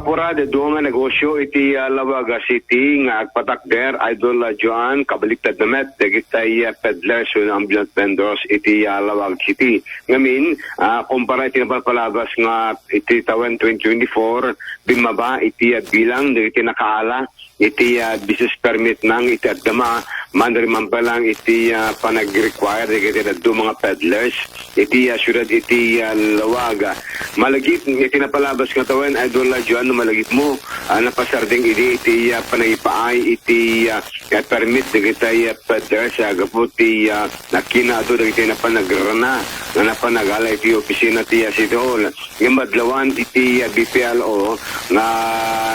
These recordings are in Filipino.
gapura de duwa nga negosyo iti Lawaga City nga agpatak der Idol Joan kabaliktad namet dagitay peddlers and ambulant vendors iti Lawaga City. Ngamin kumpara iti napalpalabas nga iti tawen 2024 bimaba iti bilang dagiti nakaala iti business permit nang iti agdama mandarimang pa lang iti panag-require dagiti do mga peddlers iti syudad iti Lawaga. Malagit iti napalabas nga tawen Idol Joan no malagit mo napasarding iti panagipaay iti permit dagiti peddlers gaputi nakina ato dagiti napanagrana nga napanagala iti opisina ti City Hall. Yung madlawan iti BPLO nga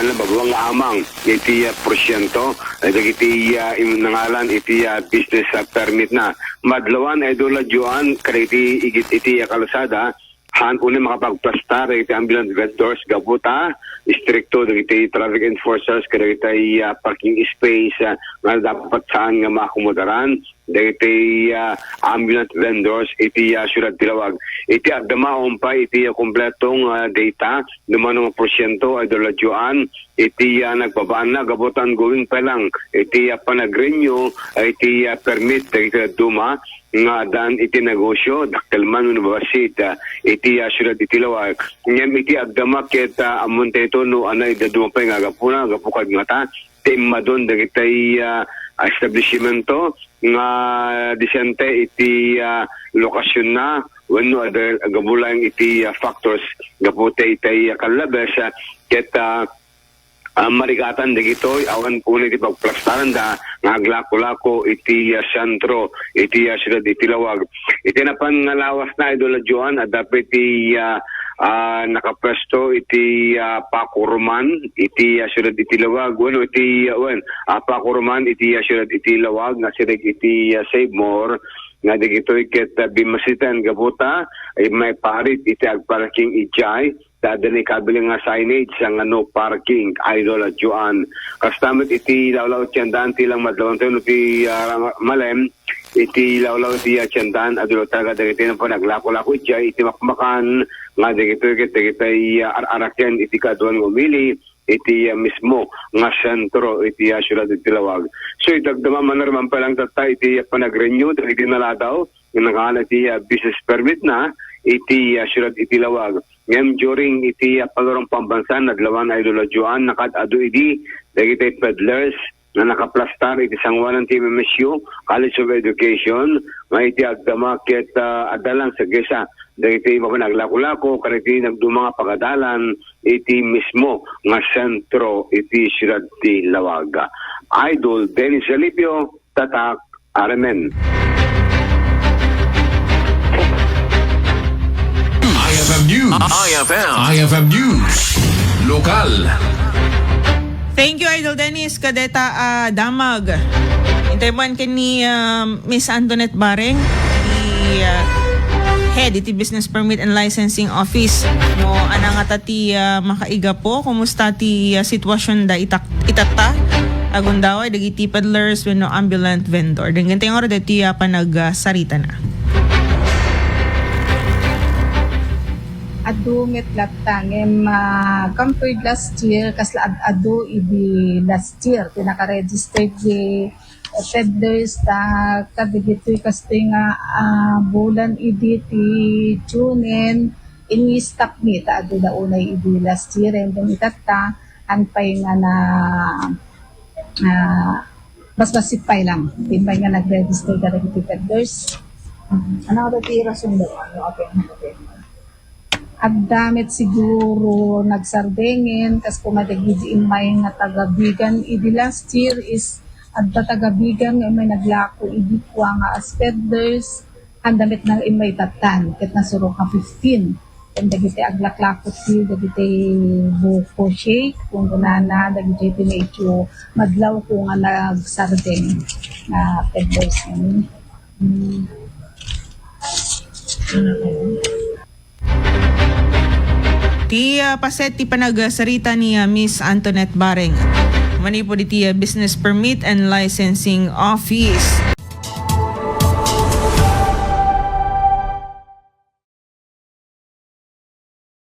nabagawang amang iti porsyento dagiti nangalan iti business permit na madlawan Idol Joan kada iti kalusada han unin makapagplastar iti ambulance vendors gabuta istrikto dagiti traffic enforcers kada iti parking space nga dapat saan nga maakomodaran dagiti ambulance vendors iti syudad Tilawag. Iti agdama pa iti kompletong data dumanong porsyento Idol Joan iti nagbabaan na gabutan going pa lang iti panagrenew iti permit dagiti duma nga dan iti negosyo dakkelman university iti syudad Tilawag. Ngem iti agdama ket amonte ito no anay daduma pa nga gapuna gapukad nga ta timmadon dagiti establishmento nga disente iti lokasyon na wenno other gabulang iti factors gapute iti kalabes ket marigatan dagitoy awan po iti pagplastaran da nga aglako-lako iti sentro iti syudad iti Tilawag. Iti napan nga lawas na Idol Joan at dapat iti nakapresto iti Pakuruman iti syudad iti Tilawag. Bueno iti Pakuruman iti syudad iti Tilawag nga sila iti Save More nga dagitoy ket bimasitan gabuta ay may parit iti agparking ijay dadani kabiling nga signage sa no parking Idol Joan. Kastamit iti lawlaw tiyandan tilang madlawang tayo iti malem iti lawlaw iti tiyandan adilo taga dagiti na panaglako-lako iti makmakan nga dagiti arakyan iti kaduan umili iti mismo nga sentro iti syudad iti Tilawag. So itagdama man naman palang tatay iti panag-renew dagiti naladaw nga nakaala iti business permit na iti syudad iti Tilawag. Ngem during iti pagurong pambansan nadlawan Idol Joan nakadado iti dagiti peddlers na nakaplastar iti sangwanan ti MSU College of Education nga iti agdama ket adalang sa gesa dagiti mapanaglako-lako kaniti nagdumanga pagadalan iti mismo nga sentro iti syudad ti Tilawag. Idol Dennis Alipio, Tatak, Aramen. IFM News. IFM News. Lokal. Thank you, Idol Dennis. Kadeta Damag. Intaybaan ka ni Miss Antoinette Bareng, the head iti Business Permit and Licensing Office. No, anang ti makaiga po. Kumusta ti sitwasyon da itata? Agundaway, dagiti peddlers, no ambulant vendor. Dengan tayong oras dati panagsarita na. Adu met latang compared last year kasla adu ibi last year pinaka-registered di peddlers ta kadigitoy kaste nga bulan idi ti June ini-stock ni ta adu da unay ibi last year and then itata anpay nga na basipay lang timbay nga nag-register ka dagiti peddlers ano dati rason daw okay. At damit siguro nagsardengin kas kumadagidi imay nga tagabigan idi last year is adda tagabigan nga may naglako idi kwa nga as peddlers ang damit ng imay tatan ket nasuro ka 15 and dagiti aglaklako ti dagiti buko shake kung gunana dagiti pinetyo madlaw ko nga nagsardeng na peddlers Ti paset ti panagsarita ni Miss Antoinette Bareng. Mani po di Business Permit and Licensing Office.